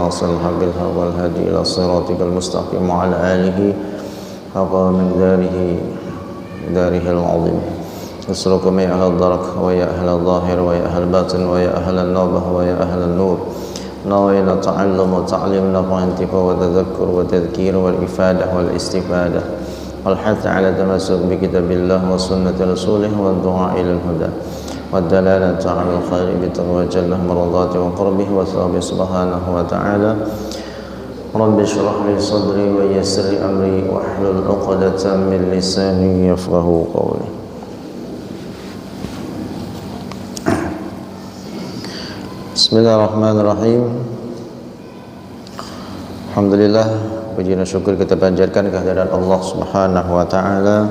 ناصر الحق بالحق والهادي إلى صراطك المستقيم وعلى آله حق من داره العظيم. نسألكم يا أهل الدرك ويا أهل الظاهر ويا أهل الباطن ويا أهل النوبة ويا أهل النور، نوينا تعلم وتعليم نفع انتفاع وتذكر وتذكير والإفادة والاستفادة والحث على تمسك بكتاب الله وسنة رسوله والدعاء إلى الهدى والدلالة على الخير بتقوى جل مرضاته وقربه وثوابه سبحانه وتعالى. رب اشرح لي صدري ويسر لي أمري واحلل عقدة من لساني يفقهوا قولي. Bismillahirrahmanirrahim. Alhamdulillah, puji dan syukur kita panjatkan kehadirat Allah Subhanahu wa taala.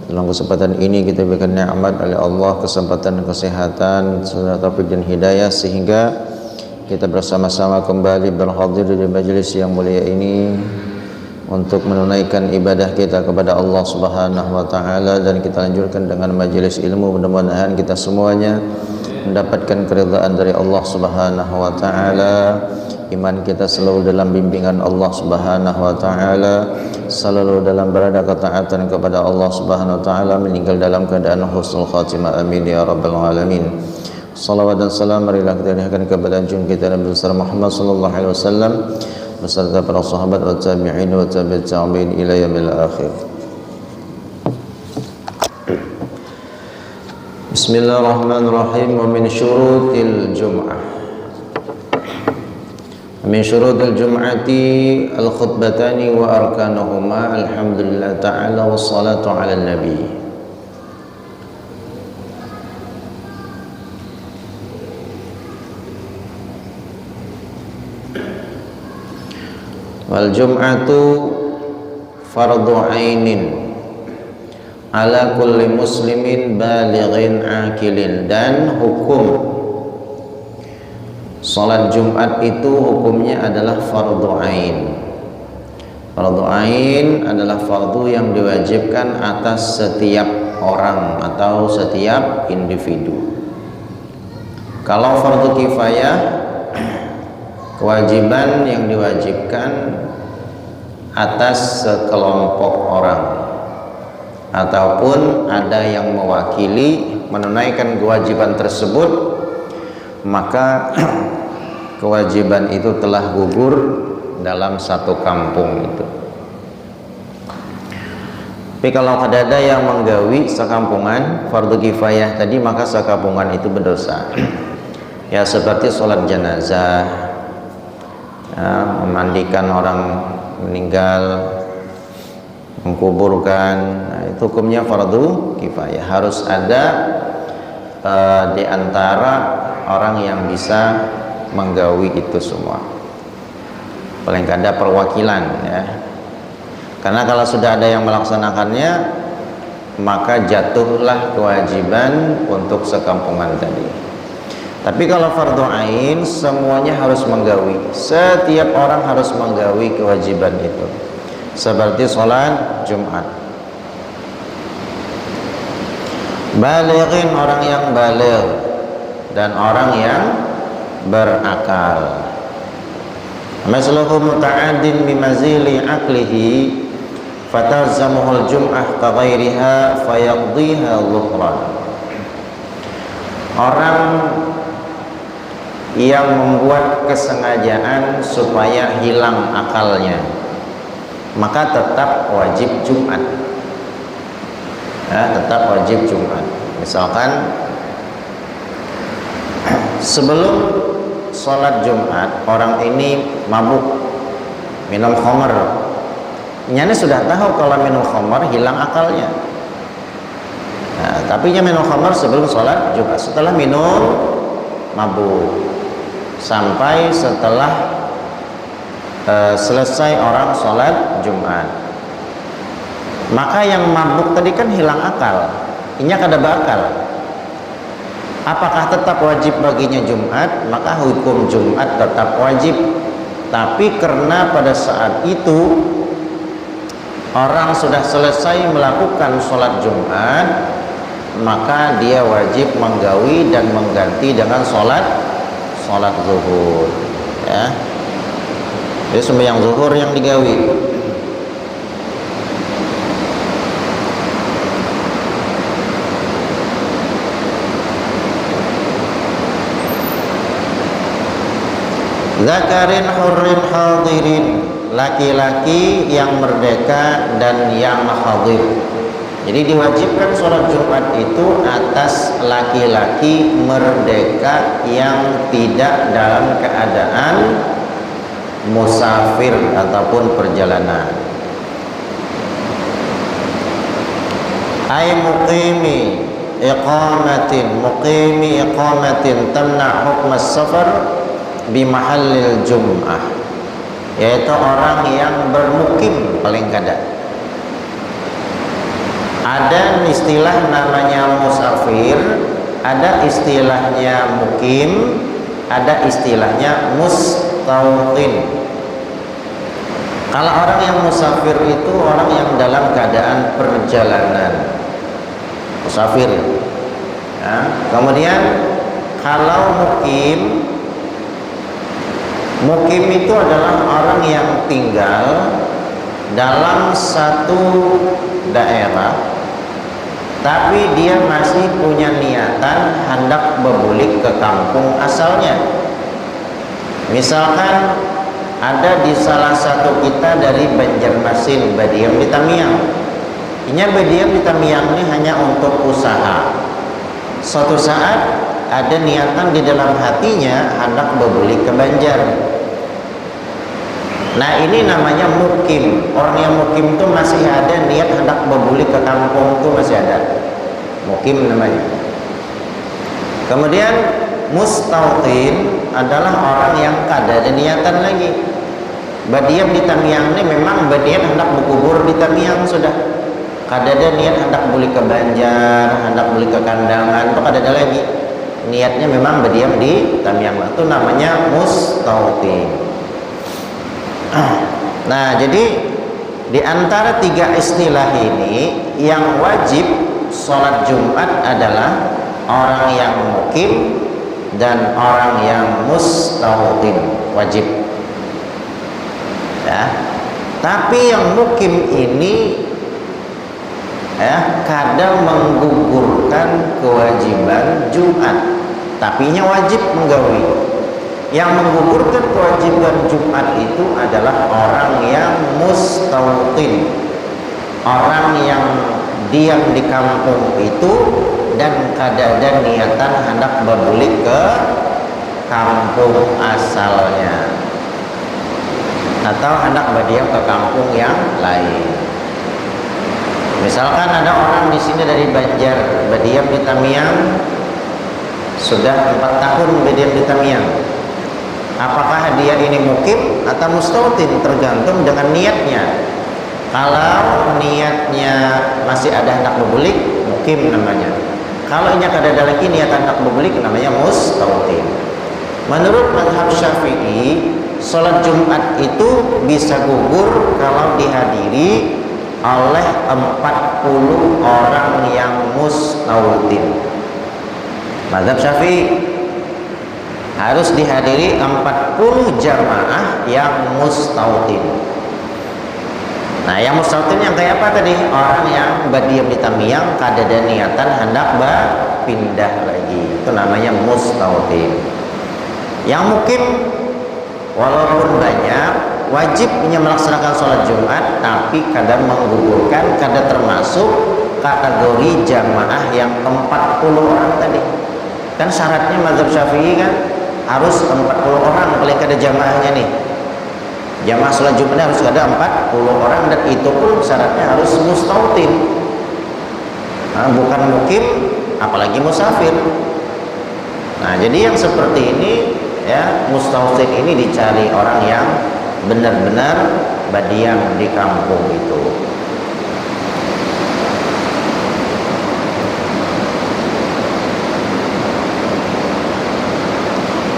Dalam kesempatan ini kita berikan nikmat oleh Allah, kesempatan, kesehatan, taufik dan hidayah sehingga kita bersama-sama kembali berhadir di majelis yang mulia ini untuk menunaikan ibadah kita kepada Allah Subhanahu wa taala, dan kita lanjutkan dengan majelis ilmu. Mudah-mudahan kita semuanya mendapatkan keridhaan dari Allah Subhanahu wa taala, iman kita selalu dalam bimbingan Allah Subhanahu wa taala, selalu dalam berada ketaatan kepada Allah Subhanahu wa taala, meninggal dalam keadaan husnul khatimah. Amin ya rabbal alamin. Salawat dan salam marilah kita lihatkan kepada junjungan kita Nabi besar Muhammad sallallahu alaihi wasallam beserta para sahabat wa tabi'in wa tabi'ut tabi'in ila yaumil akhir. Bismillahirrahmanirrahim. Wa min syurutil jum'ah, min syurutil jum'ati al-khutbatani wa arkanuhuma alhamdulillah ta'ala wassalatu ala nabi. Wal jum'atu fardu ainin ala kulli muslimin balighin akilin, dan hukum salat Jumat itu hukumnya adalah fardu ain. Fardu ain adalah fardu yang diwajibkan atas setiap orang atau setiap individu. Kalau fardu kifayah, kewajiban yang diwajibkan atas sekelompok orang ataupun ada yang mewakili menunaikan kewajiban tersebut, maka kewajiban itu telah gugur dalam satu kampung itu. Tapi kalau ada yang menggawi sekampungan fardu kifayah tadi, maka sekampungan itu berdosa. Ya, seperti sholat jenazah, ya, memandikan orang meninggal, mengkuburkan, nah, itu hukumnya fardu kifayah. Harus ada di antara orang yang bisa menggawi itu semua, paling ada perwakilan, ya. Karena kalau sudah ada yang melaksanakannya, maka jatuhlah kewajiban untuk sekampungan tadi. Tapi kalau fardu ain, semuanya harus menggawi, setiap orang harus menggawi kewajiban itu, seperti sholat Jumat. Balighin, orang yang baligh dan orang yang berakal. Masluhu muta'addin bimazili aqlihi fatalzamuhul jum'ah kaghairiha fayaqdiha dhuhran. Orang yang membuat kesengajaan supaya hilang akalnya, maka tetap wajib Jumat, ya, tetap wajib Jumat. Misalkan sebelum sholat Jumat orang ini mabuk, minum khamar, nyana sudah tahu kalau minum khamar hilang akalnya, nah, tapi dia minum khamar sebelum sholat Jumat, setelah minum mabuk sampai setelah selesai orang sholat Jumat, maka yang mabuk tadi kan hilang akal, ini kada bakal. Apakah tetap wajib baginya Jumat? Maka hukum Jumat tetap wajib. Tapi karena pada saat itu orang sudah selesai melakukan sholat Jumat, maka dia wajib menggawi dan mengganti dengan sholat zuhur, ya. Jadi sembahyang zuhur yang digawi. Zakarin hurrin hadirin, laki-laki yang merdeka dan yang hadir. Jadi diwajibkan sholat Jumat itu atas laki-laki merdeka yang tidak dalam keadaan musafir ataupun perjalanan. Ay muqimi iqamatin tamna hukm as-safar bi mahallil jum'ah, yaitu orang yang bermukim paling kada. Ada istilah namanya musafir, ada istilahnya mukim, ada istilahnya mustautin. Kalau orang yang musafir itu orang yang dalam keadaan perjalanan, musafir. Ya. Kemudian kalau mukim itu adalah orang yang tinggal dalam satu daerah, tapi dia masih punya niatan hendak berbulik ke kampung asalnya. Misalkan ada di salah satu kita dari Banjarmasin berdiam di Tamiang. Ini berdiam di Tamiang ini hanya untuk usaha. Suatu saat ada niatan di dalam hatinya hendak berbulik ke Banjar. Nah, ini namanya mukim. Orang yang mukim itu masih ada niat hendak berbulik ke kampung, itu masih ada. Mukim namanya. Kemudian mustautin adalah orang yang kada ada niatan lagi. Berdiam di Tamiang ini memang berniat hendak berkubur di Tamiang sudah. Kada ada niat hendak berbulik ke Banjar, hendak berbulik ke Kandangan, itu kada ada lagi. Niatnya memang berdiam di Tamiang. Itu namanya mustautin. Nah, jadi di antara tiga istilah ini yang wajib sholat Jumat adalah orang yang mukim dan orang yang mustautin, wajib. Ya. Tapi yang mukim ini kadang menggugurkan kewajiban Jumat, tapinya wajib menggawi. Yang menggugurkan kewajiban Jumat itu adalah orang yang mustautin, orang yang diam di kampung itu dan kada ada niatan hendak berbulik ke kampung asalnya atau hendak berdiam ke kampung yang lain. Misalkan ada orang di sini dari Banjar berdiam di Tamiang, sudah 4 tahun berdiam di Tamiang. Apakah dia ini mukim atau mustautin, tergantung dengan niatnya. Kalau niatnya masih ada hendak berbulik, mukim namanya. Kalau ini ada lagi niat hendak berbulik, namanya mustautin. Menurut mazhab Syafi'i, sholat Jumat itu bisa gugur kalau dihadiri oleh 40 orang yang mustautin. Mazhab Syafi'i harus dihadiri 40 jamaah yang mustautin. Nah, yang mustautin yang kayak apa tadi? Orang yang berdiam di Tamiang, kada ada niatan hendak berpindah lagi. Itu namanya mustautin. Yang mukim walaupun banyak, wajibnya melaksanakan sholat Jumat, tapi kadang menggugurkan, kada termasuk kategori jamaah yang 40 orang tadi. Kan syaratnya mazhab Syafi'i kan harus 40 orang paling kada jamaahnya nih. Jamaah sholat Jumatnya harus ada 40 orang, dan itu pun syaratnya harus mustautin. Nah, bukan mukim, apalagi musafir. Nah, jadi yang seperti ini ya, mustautin ini dicari orang yang benar-benar berdiam di kampung itu.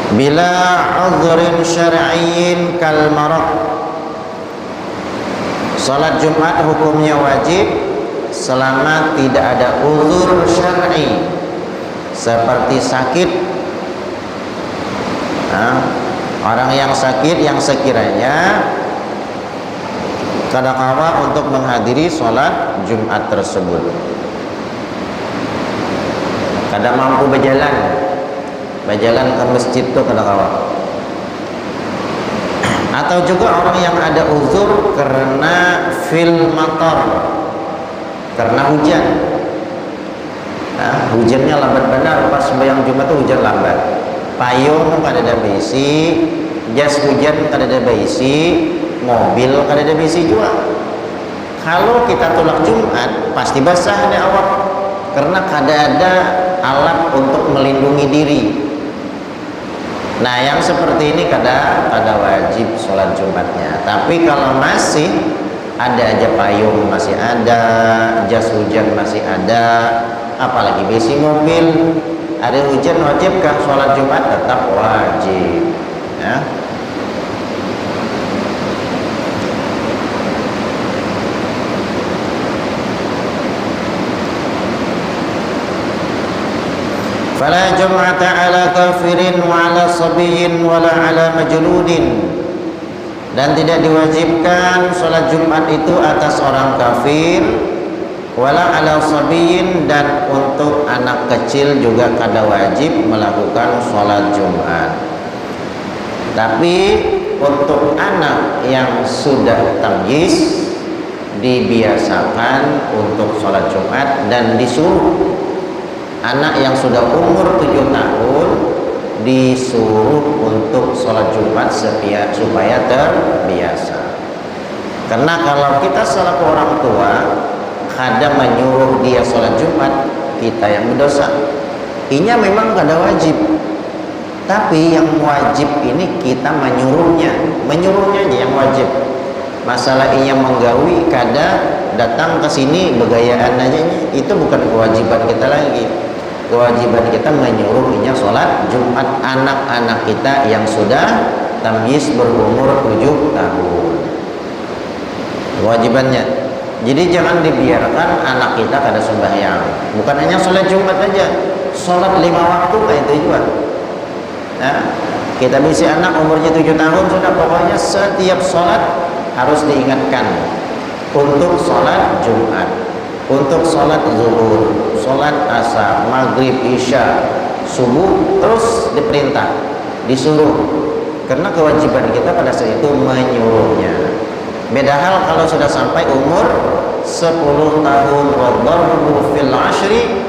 Bila udhrin syar'iyyin kal marad. Salat Jumat hukumnya wajib selama tidak ada uzur syar'i seperti sakit, Orang yang sakit yang sekiranya kadakawa untuk menghadiri sholat Jumat tersebut, kada mampu berjalan ke masjid itu kadakawa. Atau juga orang yang ada uzur karena fil matar, karena hujan. Nah, hujannya lambat benar, pas sembahyang Jumat itu hujan lambat. Payung kada ada besi, jas hujan kada ada besi, mobil kada ada besi juga. Kalau kita tolak Jumat pasti basah nih awak, karena kada ada alat untuk melindungi diri. Nah, yang seperti ini kada wajib sholat Jumatnya. Tapi kalau masih ada aja payung masih ada, jas hujan masih ada, apalagi besi mobil, ada hujan, wajibkah sholat Jumat? Tetap wajib ya. Fala jum'ata ala kafirin wa ala sabiyyin wa la ala majnudin. Dan tidak diwajibkan sholat Jumat itu atas orang kafir, wala ala sabiyyin, dan untuk anak kecil juga kada wajib melakukan sholat Jumat. Tapi untuk anak yang sudah tamyiz dibiasakan untuk sholat Jumat dan disuruh. Anak yang sudah umur 7 tahun disuruh untuk sholat Jumat supaya terbiasa. Karena kalau kita selaku orang tua kada menyuruh dia sholat Jumat, kita yang berdosa. Inya memang kada wajib, tapi yang wajib ini kita menyuruhnya aja yang wajib. Masalah inya menggawi kada datang ke sini begayaan aja, itu bukan kewajiban kita lagi. Kewajiban kita menyuruhnya sholat Jumat anak-anak kita yang sudah tamyiz berumur 7 tahun. Kewajibannya. Jadi jangan dibiarkan anak kita kada sembahyang. Bukan hanya sholat Jumat aja, sholat 5 waktu kayak itu juga. Nah, kita bisa anak umurnya 7 tahun sudah, pokoknya setiap sholat harus diingatkan untuk sholat Jumat, untuk sholat zuhur, sholat asar, maghrib, isya, subuh, terus diperintah, disuruh. Karena kewajiban kita pada saat itu menyuruhnya. Beda hal kalau sudah sampai umur 10 tahun, wadharbu fil ashri,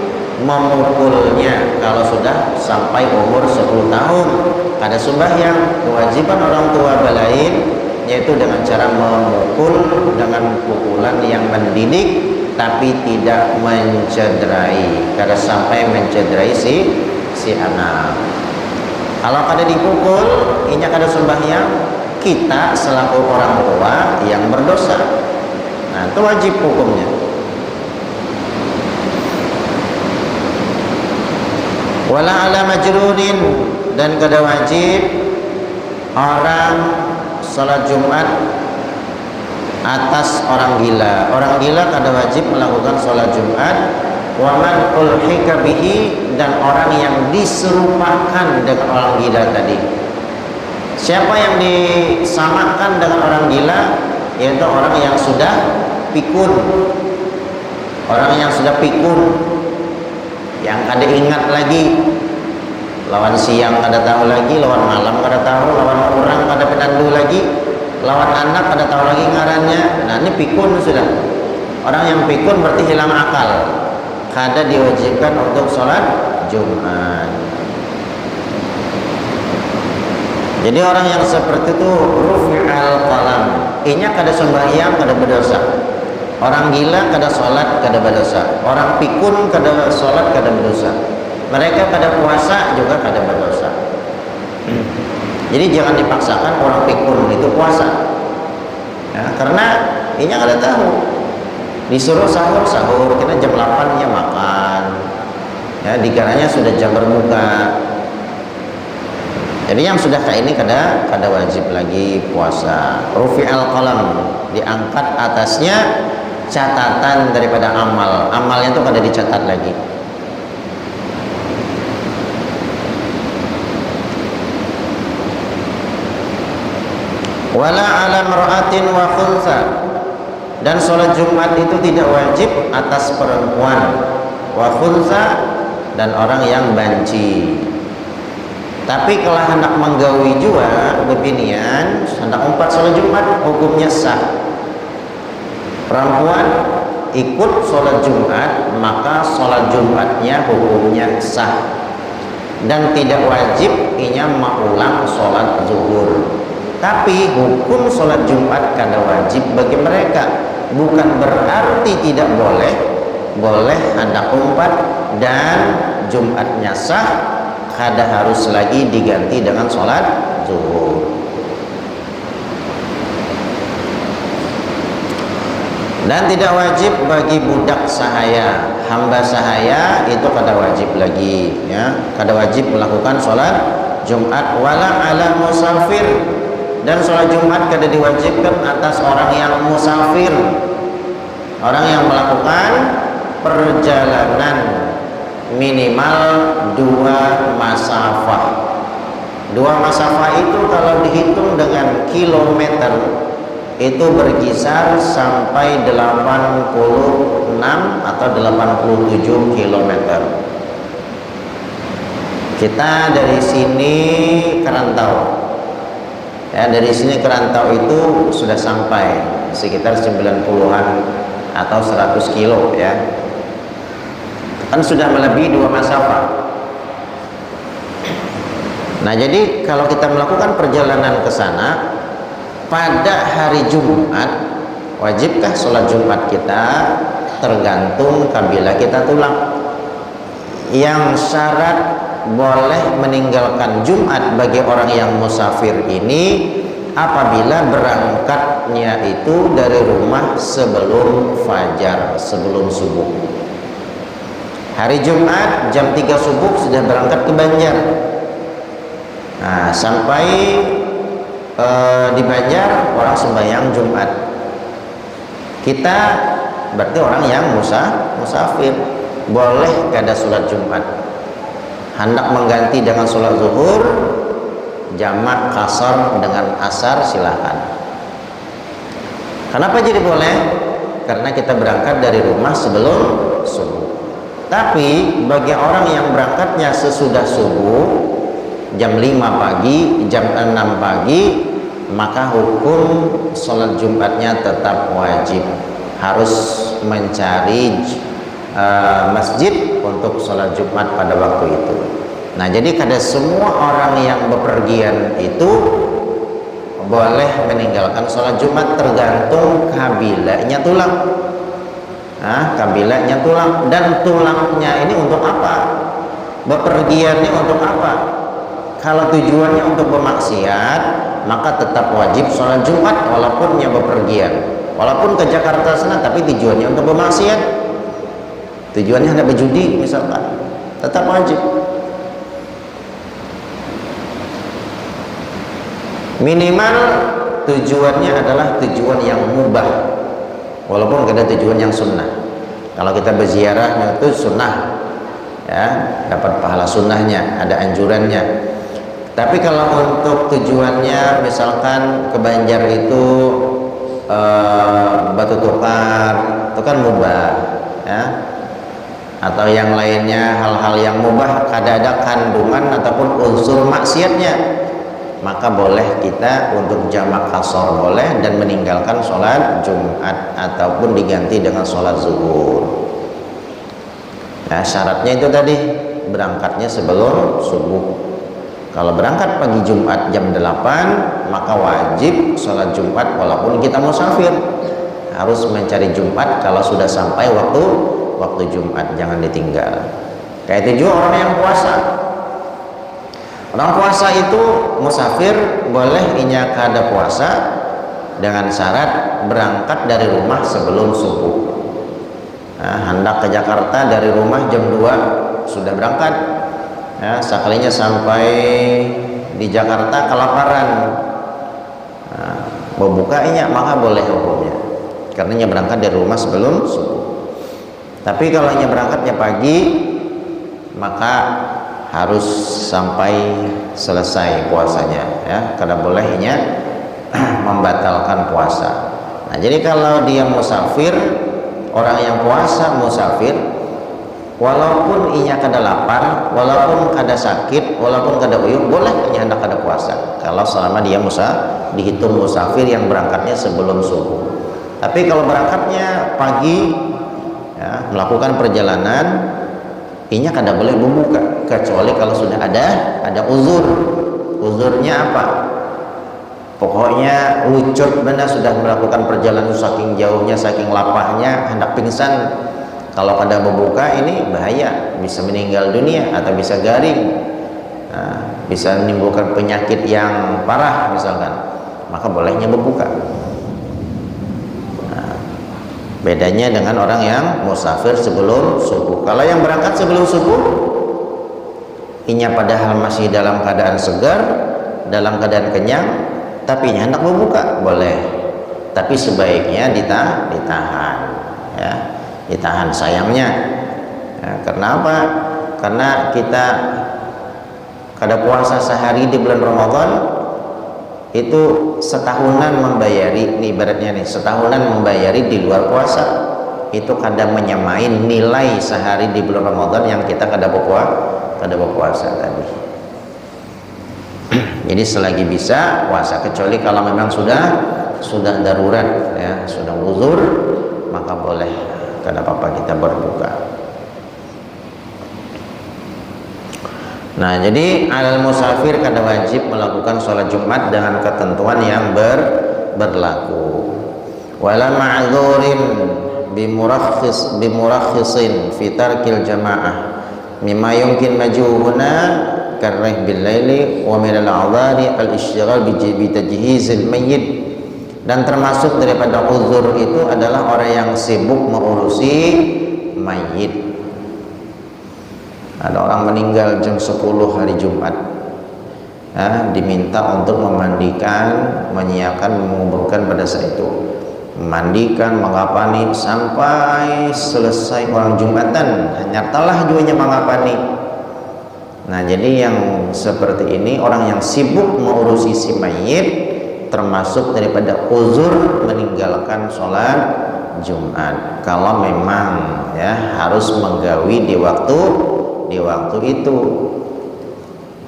memukulnya kalau sudah sampai umur 10 tahun. Kada sembahyang, kewajiban orang tua balain, yaitu dengan cara memukul dengan pukulan yang mendidik tapi tidak mencederai, kada sampai mencederai si anak. Kalau kada dipukul, inya kada sembahyang, kita selaku orang tua yang berdosa. Nah, itu wajib hukumnya. Wala ala majrunin, dan kada wajib orang salat Jumat atas orang gila. Orang gila kada wajib melakukan sholat Jumat. Waman ulhika bihi, dan orang yang diserupakan dengan orang gila tadi. Siapa yang disamakan dengan orang gila? Yaitu orang yang sudah pikun. Orang yang sudah pikun, yang kada ingat lagi, lawan siang kada tahu lagi, lawan malam kada tahu, lawan orang kada penandu lagi, lawan anak kada tahu lagi ngarannya. Nah, ini pikun sudah. Orang yang pikun berarti hilang akal, kada diwajibkan untuk sholat Jumat. Jadi orang yang seperti itu rufi'al qalam, inya kada sembahyang kada berdosa. Orang gila kada sholat kada berdosa. Orang pikun kada sholat kada berdosa. Mereka kada puasa juga kada berdosa. Jadi jangan dipaksakan orang pikun itu puasa ya, karena inya kada tahu. Disuruh sahur, kita jam 8 nya makan ya, dikiranya sudah jam berbuka. Jadi yang sudah kayak ini kada wajib lagi puasa. Rufi'al qalam, diangkat atasnya catatan daripada amalnya itu kada dicatat lagi. Wala ala mar'atin wa khunsa, dan sholat Jumat itu tidak wajib atas perempuan, wa khunsa, dan orang yang banci. Tapi kalau hendak menggawi juga bebinian, hendak umpat sholat Jumat, hukumnya sah. Perempuan ikut sholat Jumat, maka sholat Jumatnya hukumnya sah, dan tidak wajib inya mengulang sholat zuhur. Tapi hukum sholat Jumat kada wajib bagi mereka, bukan berarti tidak boleh. Boleh hendak umpat dan Jumatnya sah, kada harus lagi diganti dengan sholat zuhur. Dan tidak wajib bagi budak sahaya, hamba sahaya itu kada wajib lagi, ya, kada wajib melakukan sholat Jumat. Wala ala musafir, dan sholat Jumat kada diwajibkan atas orang yang musafir, orang yang melakukan perjalanan minimal 2 masafah. 2 masafah itu kalau dihitung dengan kilometer itu berkisar sampai 86 atau 87 kilometer. Kita dari sini ke Rantau, ya, dari sini ke Rantau itu sudah sampai sekitar 90-an atau 100 kilo, ya, kan sudah melebihi 2 masafah. Nah, jadi kalau kita melakukan perjalanan ke sana pada hari Jumat, wajibkah sholat Jumat kita? Tergantung kabila kita tulang. Yang syarat boleh meninggalkan Jumat bagi orang yang musafir ini apabila berangkatnya itu dari rumah sebelum fajar, sebelum subuh. Hari Jumat jam 3 subuh sudah berangkat ke Banjar. Nah, sampai di Banjar orang sembahyang Jumat. Kita berarti orang yang musafir, boleh kada sholat Jumat. Hendak mengganti dengan sholat zuhur, jamak kasar dengan asar, silakan. Kenapa jadi boleh? Karena kita berangkat dari rumah sebelum subuh. Tapi bagi orang yang berangkatnya sesudah subuh, jam 5 pagi, jam 6 pagi, maka hukum sholat Jumatnya tetap wajib. Harus mencari masjid untuk sholat Jumat pada waktu itu. Nah, jadi kada semua orang yang bepergian itu boleh meninggalkan sholat Jumat, tergantung kabilanya tulang. Nah, kabilanya tulang, dan tulangnya ini untuk apa? Bepergiannya untuk apa? Kalau tujuannya untuk bermaksiat, maka tetap wajib sholat Jumat walaupun bepergian. Walaupun ke Jakarta sana, tapi tujuannya untuk bermaksiat, tujuannya hendak berjudi misalkan, tetap wajib. Minimal tujuannya adalah tujuan yang mubah, walaupun ada tujuan yang sunnah. Kalau kita berziarah itu sunnah, ya, dapat pahala sunnahnya, ada anjurannya. Tapi kalau untuk tujuannya misalkan ke Banjar itu batu tukar, itu kan mubah, ya, atau yang lainnya, hal-hal yang mubah kada ada kandungan ataupun unsur maksiatnya, maka boleh kita untuk jamak kasar boleh, dan meninggalkan sholat Jumat ataupun diganti dengan sholat zuhur. Nah, syaratnya itu tadi, berangkatnya sebelum subuh. Kalau berangkat pagi Jumat jam 8, maka wajib sholat Jumat walaupun kita musafir. Harus mencari Jumat kalau sudah sampai waktu Jumat, jangan ditinggal. Kayak itu juga orang yang puasa. Orang puasa itu musafir boleh inya kada puasa dengan syarat berangkat dari rumah sebelum subuh. Nah, hendak ke Jakarta dari rumah jam 2 sudah berangkat, ya, sekalinya sampai di Jakarta kelaparan, nah, membukanya maka boleh hukumnya, karena ia berangkat dari rumah sebelum subuh. Tapi kalau ia berangkatnya pagi, maka harus sampai selesai puasanya, ya, karena bolehnya membatalkan puasa. Nah, jadi kalau dia musafir, orang yang puasa musafir, walaupun inya kada lapar, walaupun kada sakit, walaupun kada uyuh, boleh inya hendak kada puasa. Kalau selama dia dihitung musafir yang berangkatnya sebelum subuh. Tapi kalau berangkatnya pagi, ya, melakukan perjalanan, inya kada boleh berbuka kecuali kalau sudah ada uzur. Uzurnya apa? Pokoknya lucut benar, sudah melakukan perjalanan saking jauhnya, saking lapahnya, hendak pingsan. Kalau kada berbuka ini bahaya, bisa meninggal dunia atau bisa garing, nah, bisa menimbulkan penyakit yang parah misalkan, maka bolehnya berbuka. Nah, bedanya dengan orang yang musafir sebelum subuh. Kalau yang berangkat sebelum subuh, inya padahal masih dalam keadaan segar, dalam keadaan kenyang, tapi hendak berbuka, boleh. Tapi sebaiknya ditahan, ya, ditahan sayangnya. Ya, karena apa? Karena kita kada puasa sehari di bulan Ramadan itu setahunan membayari, nih ibaratnya nih, setahunan membayari di luar puasa. Itu kada menyamai nilai sehari di bulan Ramadan yang kita kada berpuasa tadi. Jadi selagi bisa puasa, kecuali kalau memang sudah darurat, ya, sudah uzur, maka boleh, kada apa-apa kita berbuka. Nah, jadi alal musafir kada wajib melakukan sholat Jumat dengan ketentuan yang berlaku. Wala ma'dzurin bimurakhisin fi tarkil jamaah mimma yumkin majuhuna karrih bil laili wa min al-a'dhari al-ishtighal bi tajhizil mayyit. Dan termasuk daripada uzur itu adalah orang yang sibuk mengurusi mayit. Ada orang meninggal jam 10 hari Jumat, diminta untuk memandikan, menyiapkan, menguburkan pada saat itu, memandikan, mengapani sampai selesai orang Jumatan, hanya telah juanya mengapani. Nah, jadi yang seperti ini, orang yang sibuk mengurusi si mayit, termasuk daripada uzur meninggalkan sholat Jumat. Kalau memang, ya, harus menggawi di waktu itu.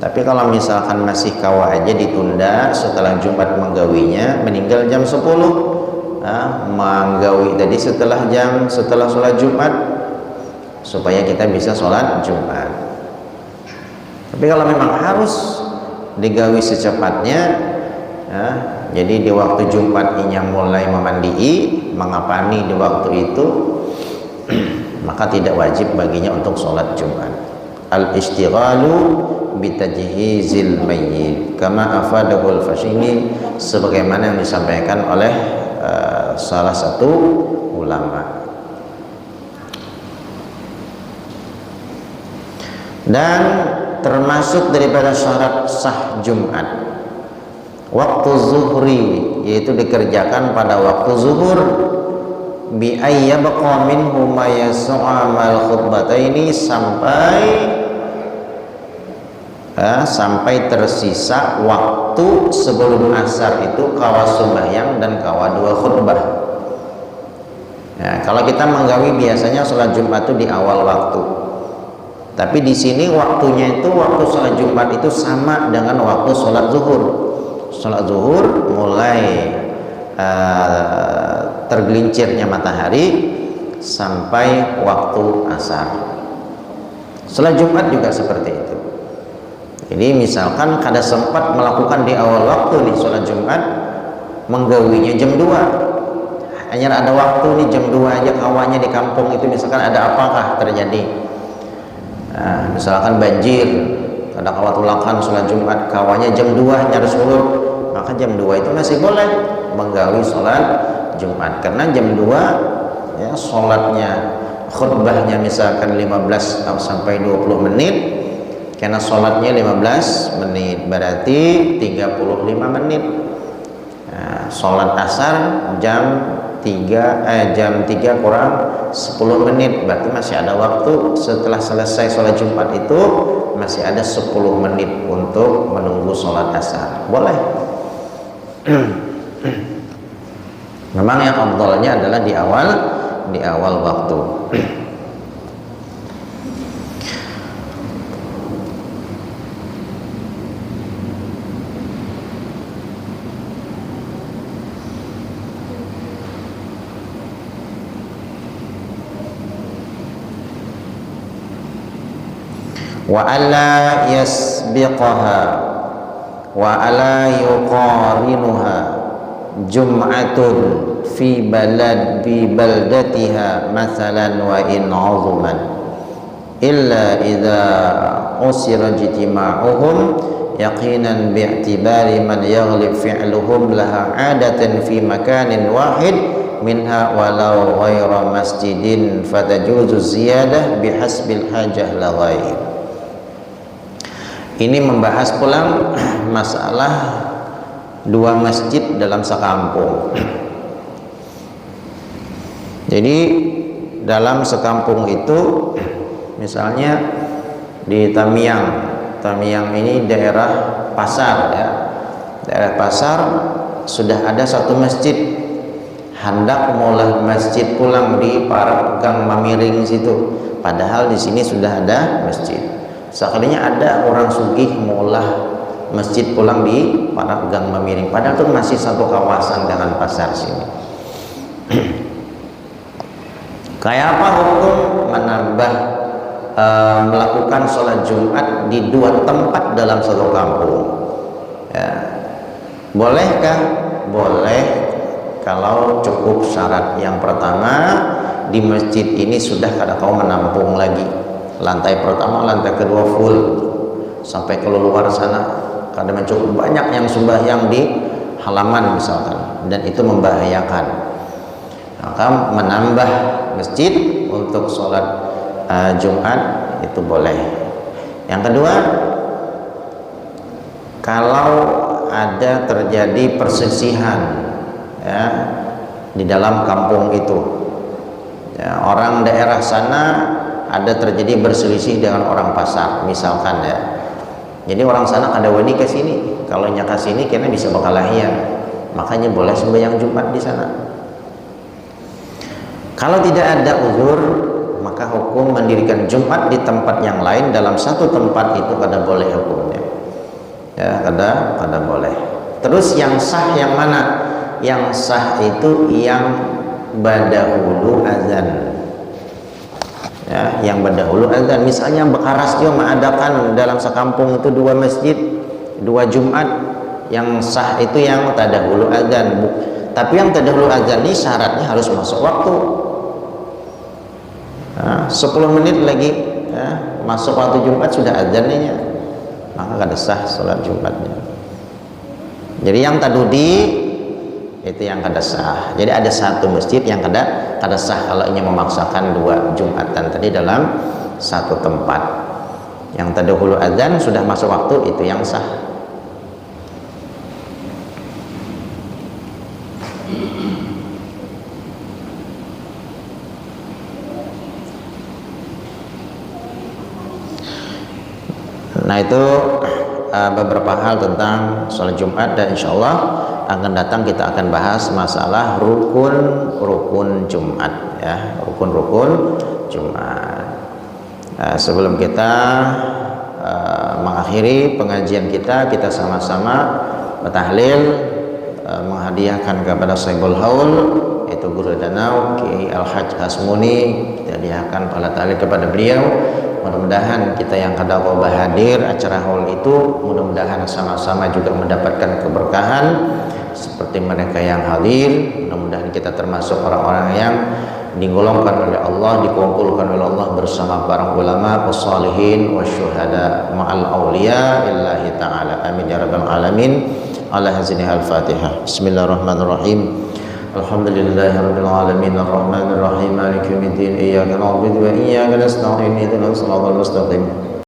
Tapi kalau misalkan masih kawa aja ditunda setelah Jumat menggawinya, meninggal jam 10, menggawi tadi setelah sholat Jumat supaya kita bisa sholat Jumat. Tapi kalau memang harus digawi secepatnya, ya, jadi di waktu Jumat inya mulai memandii, mengapani di waktu itu, maka tidak wajib baginya untuk sholat Jumat. Al-istighalu bitajhizil mayyit kama afadahu al-Fashini, sebagaimana yang disampaikan oleh salah satu ulama. Dan termasuk daripada syarat sah Jumat waktu zuhri, yaitu dikerjakan pada waktu zuhur, bi ayyabqa minhu ma yas'amal khutbataini, sampai tersisa waktu sebelum asar itu kawa sembahyang dan kawa dua khutbah. Ya, kalau kita menggawi biasanya sholat Jumat itu di awal waktu, tapi di sini waktunya itu waktu sholat Jumat itu sama dengan waktu sholat zuhur. Sholat zuhur mulai tergelincirnya matahari sampai waktu asar. Sholat Jumat juga seperti itu. Jadi misalkan kada sempat melakukan di awal waktu nih sholat Jumat, menggawinya jam 2, hanya ada waktu nih jam 2 aja, kawannya di kampung itu misalkan ada apakah terjadi, misalkan banjir, ada kawat ulakan sholat Jumat, kawannya jam 2 nyaris urut, maka jam 2 itu masih boleh menggawi sholat Jumat. Karena jam 2 ya sholatnya, khutbahnya misalkan 15 sampai 20 menit, karena sholatnya 15 menit, berarti 35 menit. Nah, sholat asar jam 3 kurang 10 menit, berarti masih ada waktu. Setelah selesai sholat Jumat itu masih ada 10 menit untuk menunggu sholat asar, boleh. Memang yang afdalnya adalah di awal waktu. Wa alla yasbiqaha wa alla yuqarinuha jum'atun fi baldatiha mathalan wa in 'azuman illa idza usira ijtima'uhum yaqinan bi'tibari man yaghlib fi'luhum laha 'adatan fi makanin wahid minha walau ghaira masjidin fatajuzu ziyadah bihasbil hajah la ghair. Ini membahas pulang masalah dua masjid dalam sekampung. Jadi dalam sekampung itu, misalnya di Tamiang ini daerah pasar ya. Daerah pasar sudah ada satu masjid. Hendak mulai masjid pulang di Parapgang Mamiring situ. Padahal di sini sudah ada masjid. Sekalinya ada orang sugih mulai masjid pulang di Parapgang Mamiring, padahal itu masih satu kawasan dengan pasar sini. Kayak apa hukum menambah melakukan sholat Jumat di dua tempat dalam satu kampung? Ya. Bolehkah? Boleh kalau cukup syarat. Yang pertama, di masjid ini sudah kada kau menampung lagi. Lantai pertama, lantai kedua full sampai ke luar sana. Kadang cukup banyak yang sembahyang di halaman misalkan, dan itu membahayakan. Maka menambah masjid untuk sholat Jumat itu boleh. Yang kedua, kalau ada terjadi perselisihan ya di dalam kampung itu, ya, orang daerah sana ada terjadi berselisih dengan orang pasar misalkan ya. Jadi orang sana ada wani ke sini, kalau nya ke sini kena bisa berkelahian, makanya boleh sembahyang Jumat di sana. Kalau tidak ada uzur, maka hukum mendirikan Jumat di tempat yang lain dalam satu tempat itu kada boleh hukumnya. Ya, kada boleh. Terus yang sah yang mana? Yang sah itu yang badahulu azan. Ya, yang berdahulu azan. Misalnya Bekaras dia mengadakan dalam sekampung itu dua masjid, dua Jumat. Yang sah itu yang tadahulu azan. Tapi yang tadahulu azan ini syaratnya harus masuk waktu. Nah, 10 menit lagi ya, masuk waktu Jumat sudah azannya, maka kada sah sholat Jumatnya. Jadi yang tadudi itu yang kada sah. Jadi ada satu masjid yang kada sah kalau ingin memaksakan dua Jumatan tadi dalam satu tempat. Yang tadahulu azan sudah masuk waktu itu yang sah. Nah itu beberapa hal tentang sholat Jumat, dan insya Allah akan datang kita akan bahas masalah rukun Jumat ya, rukun Jumat. Sebelum kita mengakhiri pengajian kita sama-sama bertahlil, menghadiahkan kepada Saibul Haul yaitu Guru Danau Kiai Al-Hajj Hasmuni, kita hadiahkan pada tahlil kepada beliau. Mudah-mudahan kita yang kadang hadir acara haul itu, mudah-mudahan sama-sama juga mendapatkan keberkahan seperti mereka yang hadir. Mudah-mudahan kita termasuk orang-orang yang digolongkan oleh Allah, dikumpulkan oleh Allah bersama para ulama, wassalihin, wasyuhada, ma'al awliya illahi ta'ala. Amin ya rabbal alamin. Ala hazini al-Fatihah. Bismillahirrahmanirrahim. Alhamdulillahirabbil alamin arrahmanir rahim maliki yaumiddin iyyaka na'budu wa iyyaka nasta'in ihdinas siratal mustaqim